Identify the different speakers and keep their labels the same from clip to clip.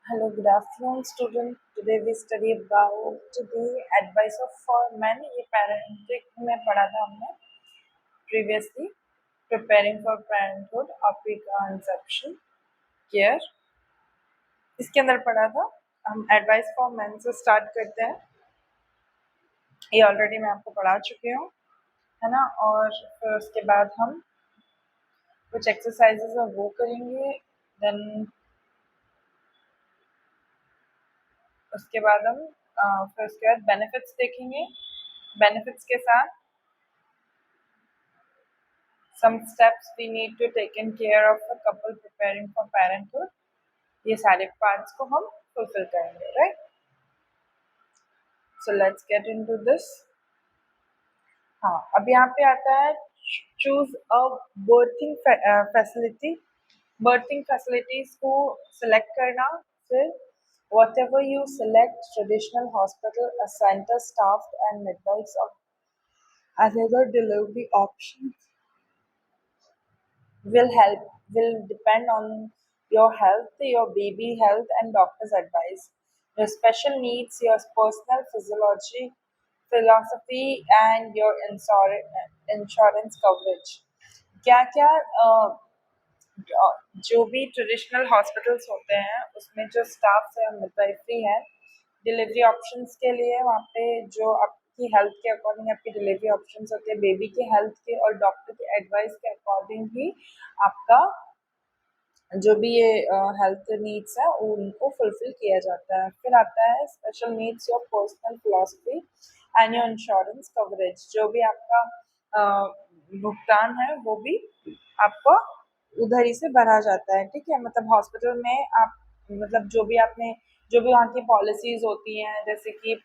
Speaker 1: Hello, good afternoon, student. Today we study about the advice of for men. ये parenting में पढ़ा था हमने previously. Preparing for parenthood, pre-conception care. इसके अंदर पढ़ा था. हम advice for men से start करते हैं. ये already मैं आपको पढ़ा चुकी हूँ, है ना. और फिर उसके बाद हम कुछ exercises है वो करेंगे. Then उसके बाद हम फिर उसके बाद benefits देखेंगे. Benefits के साथ some steps we need to take in care of a couple preparing for parenthood. ये सारे parts को हम fulfill करेंगे, right? So let's get into this. हाँ, अब यहाँ पे आता है choose a birthing facility. Birthing facilities को select करना. फिर whatever you select, traditional hospital, a center staffed and midwives or another delivery options will depend on your health, your baby health, and doctor's advice. Your special needs, your personal physiology, philosophy, and your insurance coverage. क्या क्या जो भी traditional hospitals होते हैं उसमें जो staff है midwifery है, डिलीवरी ऑप्शंस के लिए वहाँ पे जो आपकी हेल्थ के अकॉर्डिंग आपकी डिलीवरी ऑप्शंस होते हैं, बेबी के हेल्थ के और डॉक्टर के एडवाइस के अकॉर्डिंग ही आपका जो भी ये हेल्थ नीड्स है उनको फुलफिल किया जाता है. फिर आता है special needs, your personal philosophy and your insurance coverage. जो भी आपका भुगतान है वो भी आपको उधर ही से भरा जाता है. ठीक है, मतलब हॉस्पिटल में आप मतलब जो भी आपने जो भी वहाँ की पॉलिसीज होती हैं, जैसे कि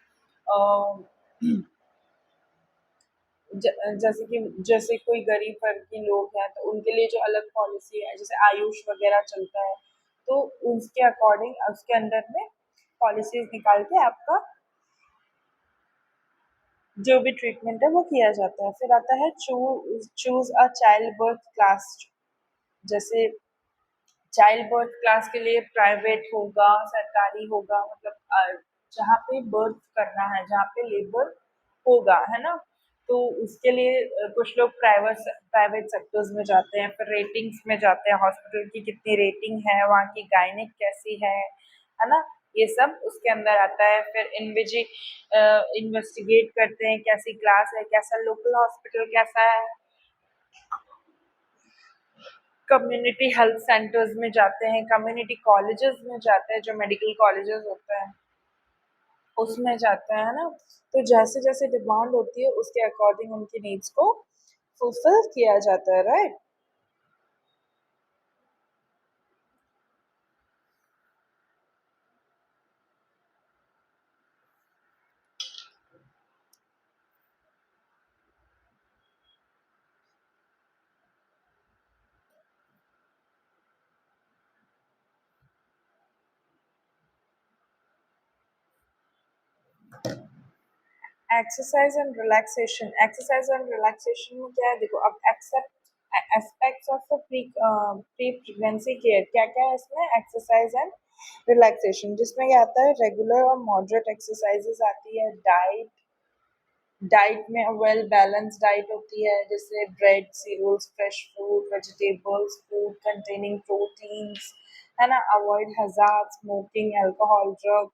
Speaker 1: जैसे कोई गरीब वर्ग के लोग हैं तो उनके लिए जो अलग पॉलिसी है, जैसे आयुष वगैरह चलता है, तो उसके अकॉर्डिंग उसके अंडर में पॉलिसीज निकाल के आपका जो भी ट्रीटमेंट है वो किया जाता है. फिर आता है choose a child birth class. जैसे चाइल्ड बर्थ क्लास के लिए प्राइवेट होगा, सरकारी होगा, मतलब जहाँ पे बर्थ करना है, जहाँ पे लेबर होगा, है ना. तो उसके लिए कुछ लोग प्राइवेट सेक्टर्स में जाते हैं. फिर रेटिंग्स में जाते हैं, हॉस्पिटल की कितनी रेटिंग है, वहाँ की गायनिक कैसी है ना. ये सब उसके अंदर आता है. फिर इन्वेस्टिगेट करते हैं कैसी क्लास है, कैसा लोकल हॉस्पिटल कैसा है. कम्युनिटी हेल्थ सेंटर्स में जाते हैं, कम्युनिटी कॉलेजेस में जाते हैं, जो मेडिकल कॉलेजेस होते हैं उसमें जाते हैं ना. तो जैसे जैसे डिमांड होती है उसके अकॉर्डिंग उनकी नीड्स को फुलफिल किया जाता है, राइट. एक्सरसाइज एंड रिलैक्सेशन में क्या है, देखो अब except aspects of pre pregnancy care क्या क्या है इसमें. एक्सरसाइज एंड रिलैक्सेशन, जिसमें क्या आता है रेगुलर और मॉडरेट एक्सरसाइजेस आती है. डाइट में वेल बैलेंस डाइट होती है, जैसे bread, cereals, fresh fruit, vegetables, food containing proteins, है ना. Avoid hazard, smoking, alcohol, drug.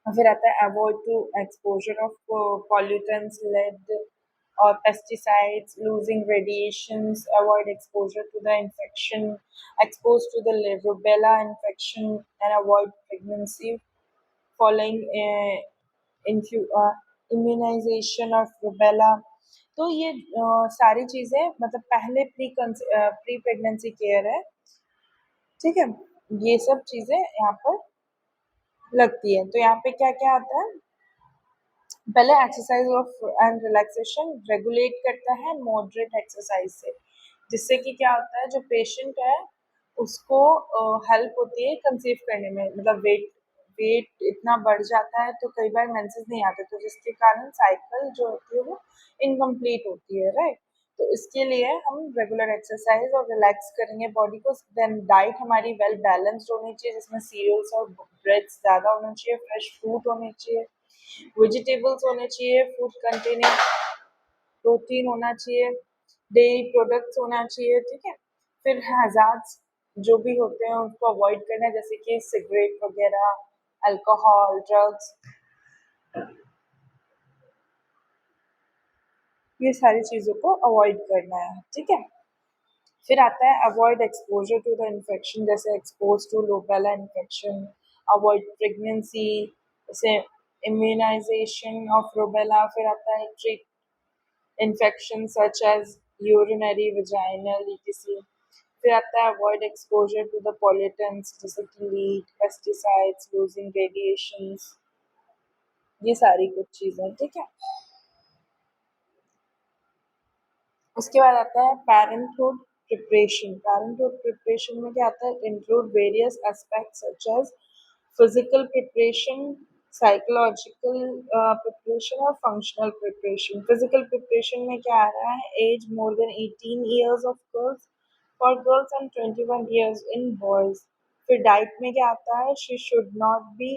Speaker 1: फिर आता है avoid to exposure of pollutants, lead or pesticides, losing radiations, avoid exposure to the infection, exposed to the rubella infection, and avoid pregnancy following immunization of rubella. तो ये सारी चीज़ें मतलब पहले pre pregnancy care है. ठीक है, ये सब चीज़ें यहाँ पर लगती है. तो यहाँ पे क्या क्या आता है, पहले exercise of and relaxation regulate करता है मॉडरेट एक्सरसाइज से, जिससे कि क्या होता है जो पेशेंट है उसको हेल्प होती है कंसीव करने में. मतलब वेट इतना बढ़ जाता है तो कई बार मेंसेस नहीं आते, तो जिसके कारण साइकिल जो होती है वो इनकम्प्लीट होती है, राइट. तो इसके लिए हम रेगुलर एक्सरसाइज और रिलैक्स करेंगे बॉडी को। देन डाइट हमारी वेल बैलेंस्ड होनी चाहिए, जिसमें सीरियल्स और ब्रेड्स ज़्यादा होना चाहिए, फ्रेश फ्रूट होने चाहिए, वेजिटेबल्स होने चाहिए, फूड कंटेनिंग प्रोटीन होना चाहिए, डेयरी प्रोडक्ट्स होना चाहिए, ठीक है। फिर हैजार्ड्स जो भी होते हैं उनको अवॉइड करना है, जैसे कि सिगरेट वगैरह, अल्कोहल, ड्रग्स, ये सारी चीज़ों को अवॉइड करना है, ठीक है। फिर आता है avoid exposure to the infection, जैसे expose to rubella infection, avoid pregnancy, जैसे इम्यूनाइजेशन ऑफ रूबेला। फिर आता है treat infection such as urinary, vaginal, etc। फिर आता है avoid exposure to the pollutants, जैसे कि लीड, पेस्टिसाइड्स, लूजिंग रेडिएशंस, ये सारी कुछ चीज़ें, ठीक है। उसके बाद आता है पैरेंटहुड प्रिपरेशन। पैरेंटहुड प्रिपरेशन में क्या आता है, include various aspects such as physical preparation, psychological preparation और फंक्शनल प्रिपरेशन। फिजिकल प्रिपरेशन में क्या आ रहा है, as more than 18 years of girls for girls and 21 years in boys. फिर डाइट में क्या आता है, she should not be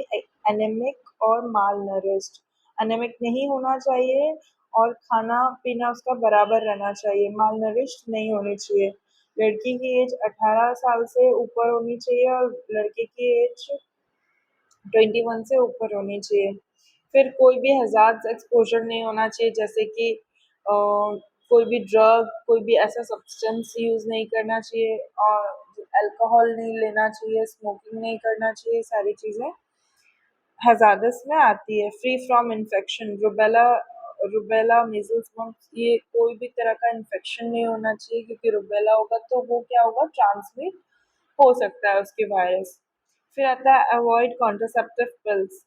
Speaker 1: anaemic और माल नरिश्ड। एनेमिक नहीं होना चाहिए और खाना पीना उसका बराबर रहना चाहिए, माल नरिश्ड नहीं होनी चाहिए। लड़की की एज 18 साल से ऊपर होनी चाहिए और लड़के की एज 21 से ऊपर होनी चाहिए। फिर कोई भी हज़ार्ड एक्सपोजर नहीं होना चाहिए, जैसे कि कोई भी ड्रग, कोई भी ऐसा सब्सटेंस यूज़ नहीं करना चाहिए, और अल्कोहल नहीं लेना चाहिए, स्मोकिंग नहीं करना चाहिए, सारी चीज़ें हज़ार्डस में आती है। Free from infection, rubella, rubella, measles, mumps, ये कोई भी तरह का इन्फेक्शन नहीं होना चाहिए, क्योंकि रूबेला होगा तो वो क्या होगा, ट्रांसमिट हो सकता है उसके वायरस। फिर आता है अवॉइड कॉन्ट्रासेप्टिव पिल्स,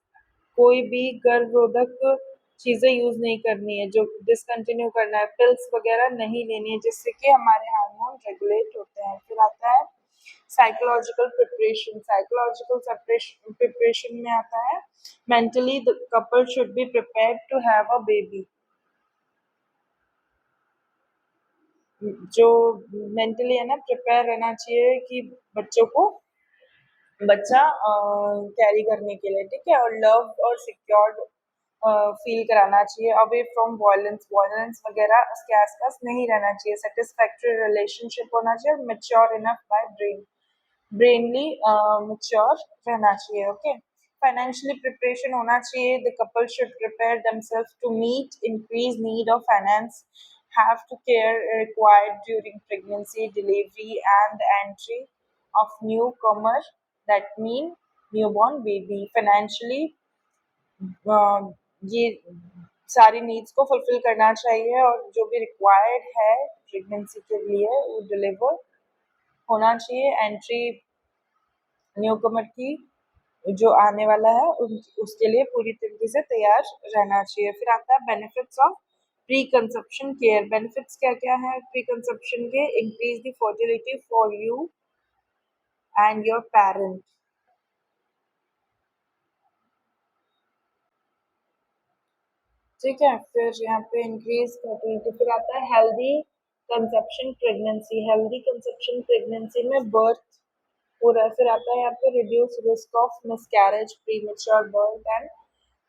Speaker 1: कोई भी गर्भरोधक चीज़ें यूज़ नहीं करनी है, जो डिसकंटिन्यू करना है, पिल्स वगैरह नहीं लेनी है, जिससे कि हमारे हार्मोन रेगुलेट होते हैं। फिर आता है साइकोलॉजिकल प्रिपरेशन। साइकोलॉजिकल प्रिपरेशन में आता है mentally the couple should be prepared to have a baby. जो मेंटली है ना, प्रिपेयर रहना चाहिए कि बच्चों को बच्चा कैरी करने के लिए, ठीक है। और लव और सिक्योर्ड फील कराना चाहिए, अवे फ्रॉम वायलेंस, वायलेंस वगैरह उसके आसपास नहीं रहना चाहिए। सेटिस्फैक्ट्री रिलेशनशिप होना चाहिए और mature enough by brainly mature रहना चाहिए, ओके। फाइनेंशियली प्रिपरेशन होना चाहिए, the couple should prepare themself to meet increase need of finance, have to care required during pregnancy, delivery and entry of newcomer, that mean newborn baby। financially ये सारी needs को fulfil करना चाहिए, और जो भी रिक्वायर्ड है प्रेगनेंसी के लिए वो डिलीवर होना चाहिए। एंट्री न्यूकमर की जो आने वाला है उसके लिए पूरी तरीके से तैयार रहना चाहिए। फिर आता है benefits of pre conception care. Benefits क्या क्या है प्री कंसेप्शन के, increase the fertility for you and your parent, ठीक है। फिर यहाँ पे इंक्रीज फर्टिलिटी। फिर आता है healthy conception pregnancy. Healthy conception pregnancy में बर्थ हो रहा है। फिर आता है यहाँ पे reduce risk of miscarriage, premature birth and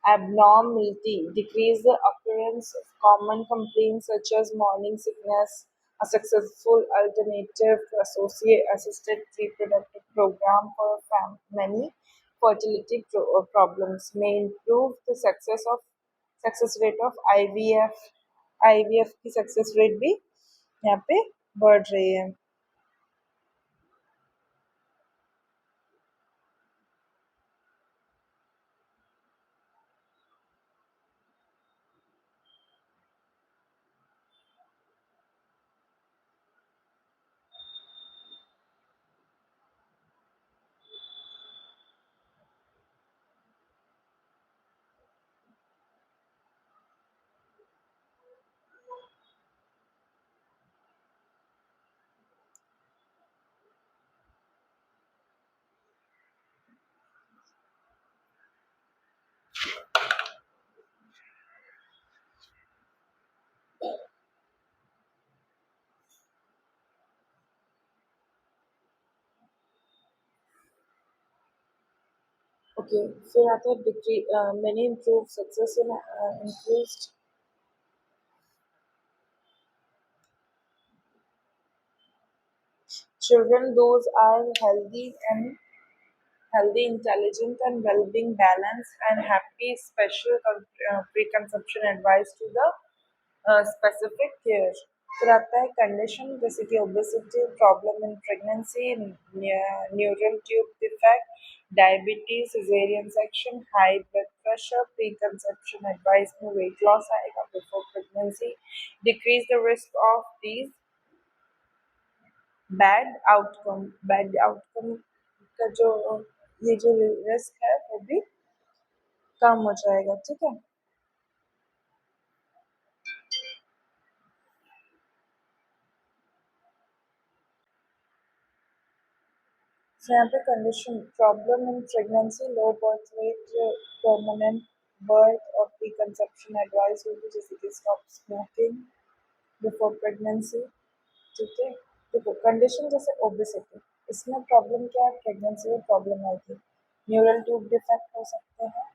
Speaker 1: abnormality, decrease the occurrence of common complaints such as morning sickness, a successful alternative to assisted reproductive program for many fertility problems may improve the success rate of IVF। IVF की success rate भी यहाँ पे बढ़ रही है। Okay, फिर आता है decree many improve success in increased children. Those are healthy, intelligent, and well-being, balanced, and happy. Special preconception advice to the specific care. फिर आता है कंडीशन जैसे कि obesity, problem in pregnancy, neural tube defect, diabetes, caesarean section, high blood pressure, pre conception advice में weight loss आएगा before pregnancy, decrease the risk of these bad outcome का जो ये जो रिस्क है वो भी कम हो जाएगा, ठीक है। So यहाँ पे condition problem in pregnancy, low birth weight, permanent birth और प्री कंसेप्शन एडवाइस होगी जैसे कि स्टॉप स्मोकिंग बिफोर प्रेगनेंसी, ठीक है। देखो कंडीशन जैसे ओबेसिटी, इसमें प्रॉब्लम क्या है, प्रेगनेंसी में प्रॉब्लम आएगी, न्यूरल ट्यूब डिफेक्ट हो सकते हैं,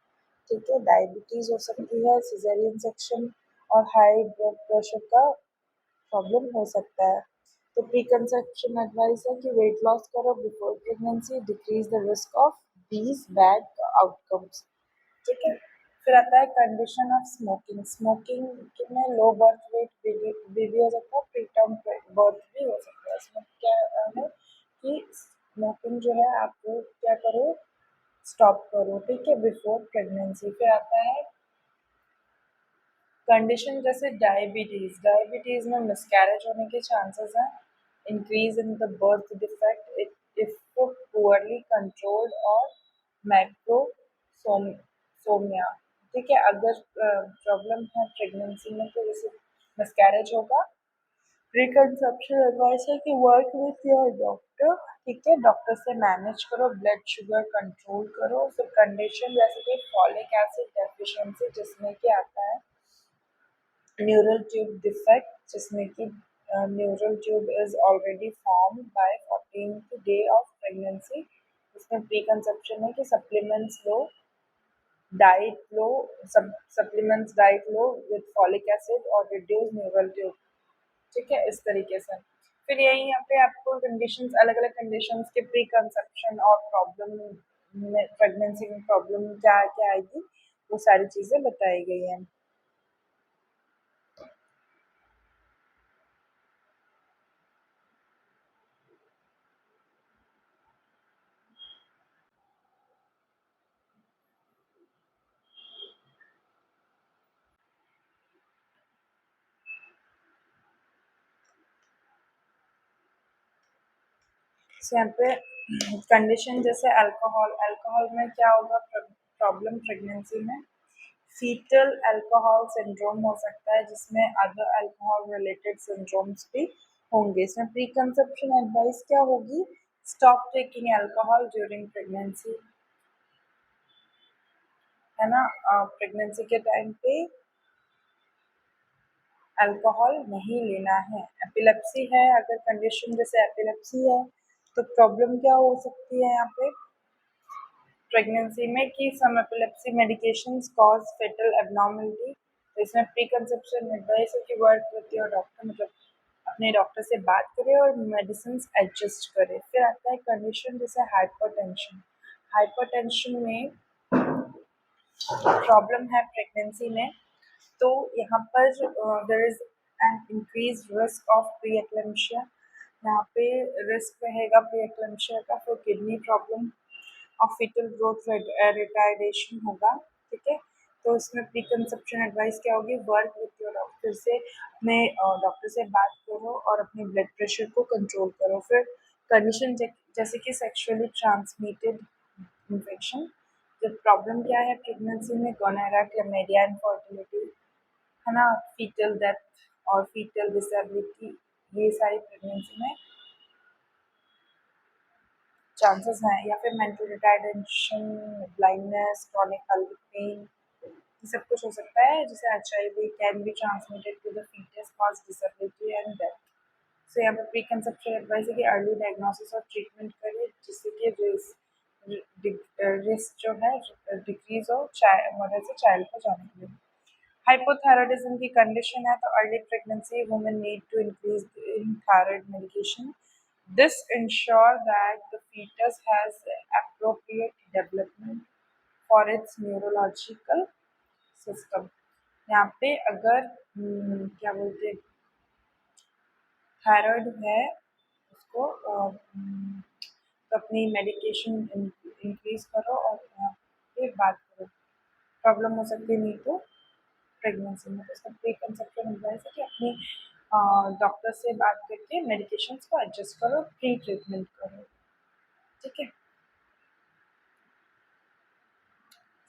Speaker 1: ठीक है, डायबिटीज हो सकती है, सिजेरियन सेक्शन और हाई ब्लड प्रेशर का प्रॉब्लम हो सकता है। तो प्री कंसेप्शन एडवाइस है कि वेट लॉस करो before pregnancy, decrease the risk of these bad outcomes, ठीक है। फिर आता है कंडीशन ऑफ स्मोकिंग, स्मोकिंग में लो बर्थ वेट भी हो सकता है, प्री टर्म बर्थ भी हो सकता है। इसमें क्या है कि स्मोकिंग जो है आपको क्या करो, स्टॉप करो, ठीक है, बिफोर प्रेगनेंसी। फिर आता है कंडीशन जैसे डायबिटीज में मिसकैरेज होने के चांसेस हैं, increase in the birth defect if poorly controlled और मैक्रोसोमिया, ठीक है। अगर प्रॉब्लम है प्रेगनेंसी में तो जैसे मिसकैरेज होगा, प्रीकंसेप्शन एडवाइस है कि वर्क विथ योर डॉक्टर, ठीक है, डॉक्टर से मैनेज करो, ब्लड शुगर कंट्रोल करो। फिर कंडीशन जैसे कि फॉलिक एसिड डेफिशिएंसी जिसमें कि आता है न्यूरल ट्यूब डिफेक्ट, जिसमें कि neural tube is already form by 14th day of pregnancy. इसमें प्री कंसेप्शन है कि diet low supplements diet low with folic acid और रिड्यूस न्यूरल ट्यूब, ठीक है, इस तरीके से। फिर यही यहाँ पे आपको कंडीशंस, अलग अलग कंडीशंस के प्री कंसेप्शन और प्रॉब्लम में, प्रेगनेंसी में प्रॉब्लम क्या क्या आएगी, वो सारी चीज़ें बताई गई हैं। यहाँ पे कंडीशन जैसे अल्कोहल, अल्कोहल में क्या होगा, प्रॉब्लम प्रेगनेंसी में फीटल अल्कोहल सिंड्रोम हो सकता है, जिसमें अदर अल्कोहल रिलेटेड सिंड्रोम्स भी होंगे। इसमें प्री कंसेप्शन एडवाइस क्या होगी, stop taking alcohol during pregnancy, है ना। प्रेगनेंसी के टाइम पे अल्कोहल नहीं लेना है। एपिलेप्सी है, अगर कंडीशन जैसे एपिलेप्सी है तो प्रॉब्लम क्या हो सकती है यहाँ पे प्रेगनेंसी में कि some epilepsy medications cause fetal abnormality. तो इसमें प्री कंसेप्शन एडवाइस है कि वर्क विद योर डॉक्टर, मतलब अपने डॉक्टर से बात करें और मेडिसिन एडजस्ट करें। फिर आता है कंडीशन जैसे हाइपरटेंशन, हाइपरटेंशन में प्रॉब्लम है प्रेगनेंसी में, तो यहाँ पर there is an increase risk of pre eclampsia, यहाँ पे रिस्क रहेगा प्री एक्लेम्शिया का। फिर किडनी प्रॉब्लम और फीटल ग्रोथ रिटार्डेशन होगा, ठीक है। तो इसमें प्री कंसेप्शन एडवाइस क्या होगी, वर्क विथ योर डॉक्टर, से अपने डॉक्टर से बात करो और अपने ब्लड प्रेशर को कंट्रोल करो। फिर कंडीशन जैसे कि सेक्सुअली ट्रांसमिटेड इन्फेक्शन, जब प्रॉब्लम क्या है प्रेगनेंसी में, गोनोरिया, क्लैमिडिया, इनफर्टिलिटी, है ना, फीटल डेथ और फीटल डिसेबिलिटी, ये सारी प्रेगनेंसी में चांसेस हैं। या फिर mental retardation, blindness, chronic pelvic pain, ये सब कुछ हो सकता है, जिसे HIV can be transmitted to the fetus, cause disability and death. So यहाँ पे प्री कंसेप्शन एडवाइस है कि अर्ली डायग्नोसिस और ट्रीटमेंट करें, जिससे कि रिस्क जो है डिक्रीज हो मदर से चाइल्ड को जाने के लिए। हाइपोथायराइडिज्म की कंडीशन है तो early pregnancy women need to increase in thyroid medication. This ensure that the fetus has appropriate development for its neurological system। यहाँ पे अगर क्या बोलते हैं थायराइड है उसको तो अपनी मेडिकेशन इंक्रीज करो और यहाँ पे बात करो। प्रॉब्लम हो सकती है नहीं तो प्रेगनेंसी में तो इसका प्री कंसेप्शन एडवाइस है कि अपनी डॉक्टर से बात करके मेडिकेशंस को एडजस्ट करो, प्री ट्रीटमेंट करो। ठीक है,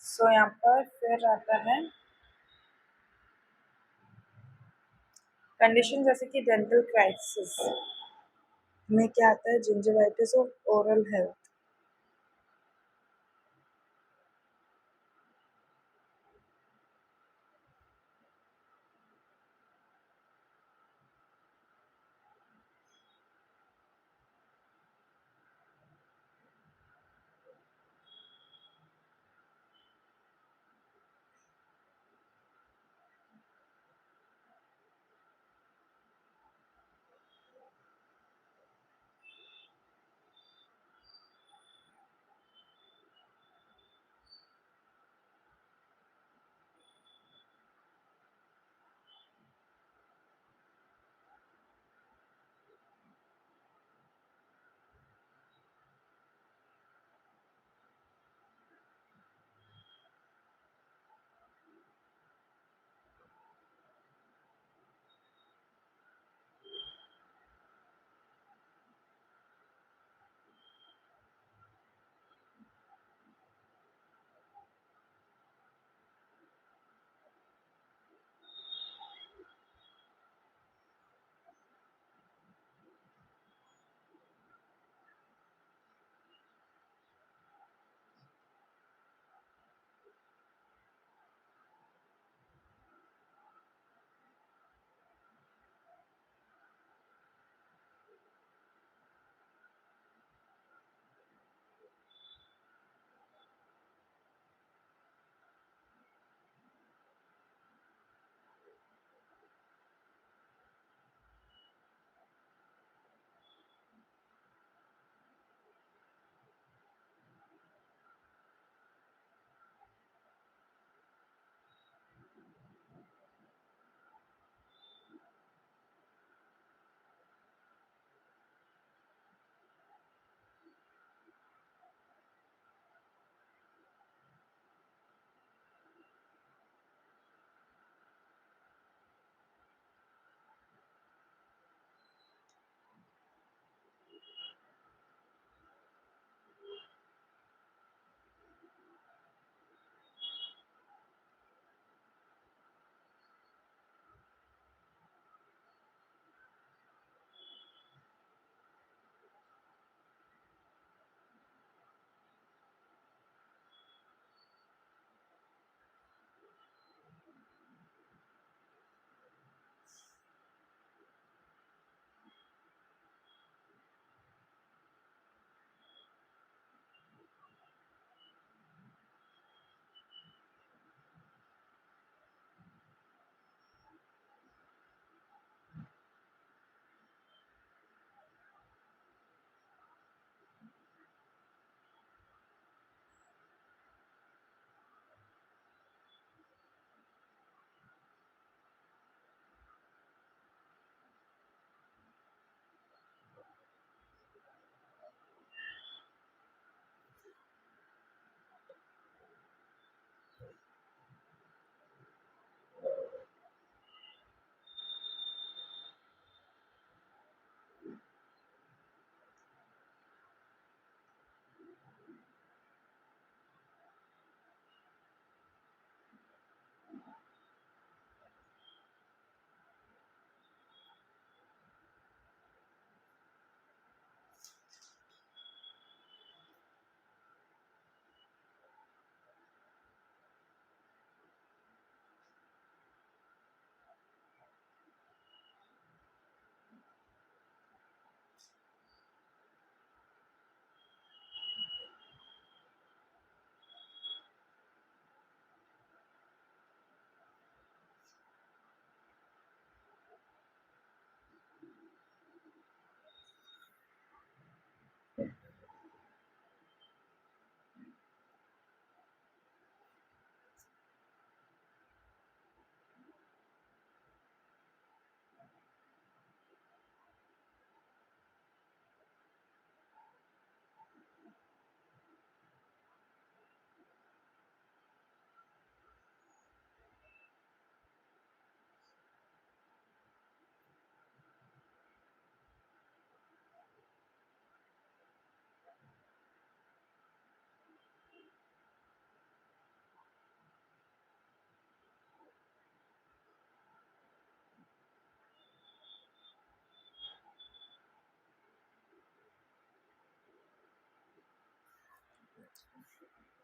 Speaker 1: सो यहाँ पर फिर आता है कंडीशन जैसे कि डेंटल क्राइसिस में क्या आता है जिंजिवाइटिस और ओरल हेल्थ।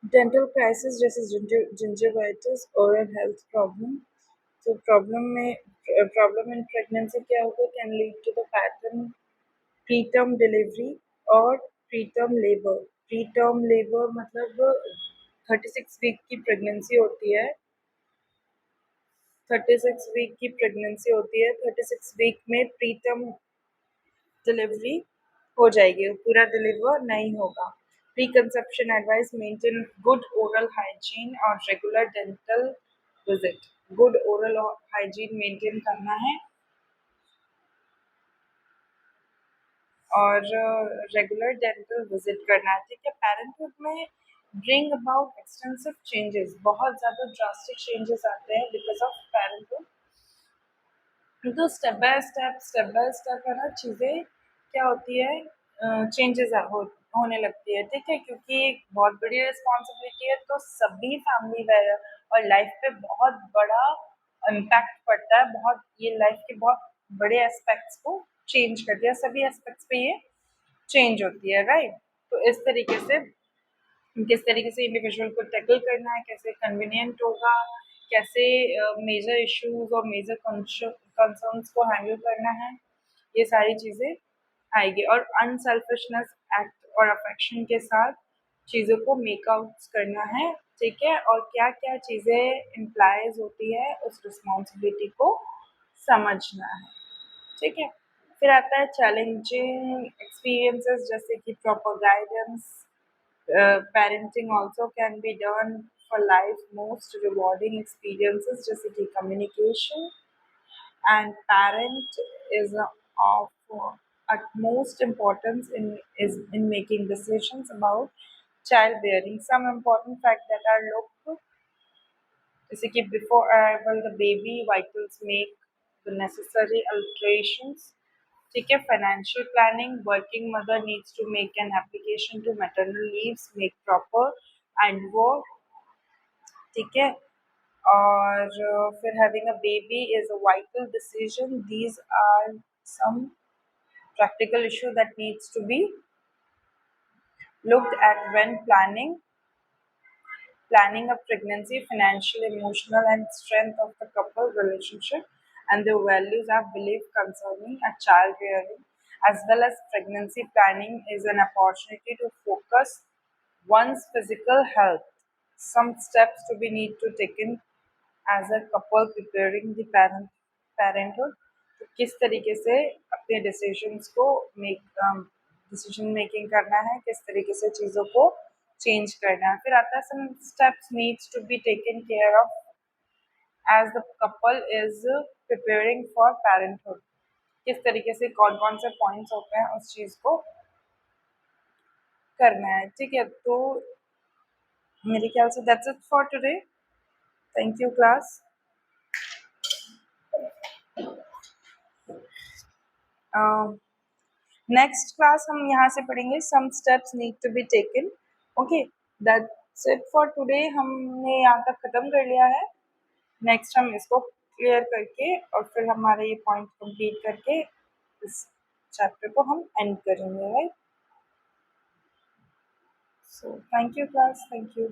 Speaker 1: डेंटल क्राइसिस जैसे जिंजरवाइटिस, ओरल हेल्थ प्रॉब्लम। तो प्रॉब्लम इन प्रेगनेंसी क्या होगा, can lead to the pattern preterm delivery और प्रीटर्म लेबर। प्रीटर्म लेबर मतलब 36 वीक की प्रेगनेंसी होती है। 36 वीक की प्रेगनेंसी होती है, 36 वीक में प्रीटर्म डिलीवरी हो जाएगी, पूरा डिलीवर नहीं होगा। Pre conception advice, maintain good oral hygiene और regular dental visit. Good oral hygiene maintain करना है और रेगुलर डेंटल विजिट करना है, ठीक है। पेरेंटहुड में ब्रिंग अबाउट एक्सटेंसिव चेंजेस, बहुत ज़्यादा ड्रास्टिक चेंजेस आते हैं बिकॉज ऑफ पेरेंटहुड। तो स्टेप बाय स्टेप है ना, चीज़ें क्या होती है, चेंजेस होने लगती है, ठीक है। क्योंकि एक बहुत बड़ी रिस्पॉन्सिबिलिटी है, तो सभी फैमिली और लाइफ पे बहुत बड़ा इम्पैक्ट पड़ता है। बहुत, ये लाइफ के बहुत बड़े एस्पेक्ट्स को चेंज कर दिया, सभी एस्पेक्ट्स पे ये चेंज होती है, राइट। तो इस तरीके से किस तरीके से इंडिविजुअल को टैकल करना है, कैसे कन्वीनियंट होगा, कैसे मेजर इश्यूज और मेजर कंसर्न्स को हैंडल करना है, ये सारी चीज़ें आएगी। और अनसेल्फिशनेस एक्ट और अफेक्शन के साथ चीज़ों को मेकआउट करना है, ठीक है। और क्या क्या चीज़ें इम्प्लाइज होती है, उस रिस्पॉन्सिबिलिटी को समझना है, ठीक है। फिर आता है चैलेंजिंग एक्सपीरियंसेस, जैसे कि proper guidance. Parenting also can be done for life most rewarding experiences, जैसे कि communication and parent is of utmost importance in making decisions about childbearing. Some important facts that are looked, जैसे कि before arrival the baby vitals make the necessary alterations, ठीक है। Financial planning, working mother needs to make an application to maternal leaves, make proper and वो, ठीक है। और फिर having a baby is a vital decision, these are some practical issue that needs to be looked at when planning a pregnancy, financial, emotional, and strength of the couple relationship, and the values of belief concerning a child rearing, as well as pregnancy planning, is an opportunity to focus one's physical health. Some steps to be need to taken as a couple preparing the parenthood. तो किस तरीके से अपने decisions को decision making करना है, किस तरीके से चीज़ों को चेंज करना है। फिर आता है some steps needs to be taken care of as the couple is preparing for parenthood. किस तरीके से कौन कौन से पॉइंट्स होते हैं उस चीज़ को करना है, ठीक है। तो मेरे ख्याल से that's it for today. Thank you class. Next class हम यहाँ से पढ़ेंगे some steps need to be taken, okay. That's it for today, हमने यहाँ तक ख़त्म कर लिया है। नेक्स्ट हम इसको क्लियर करके और फिर हमारे ये पॉइंट कंप्लीट करके इस चैप्टर को हम एंड करेंगे, right. So thank you class, thank you.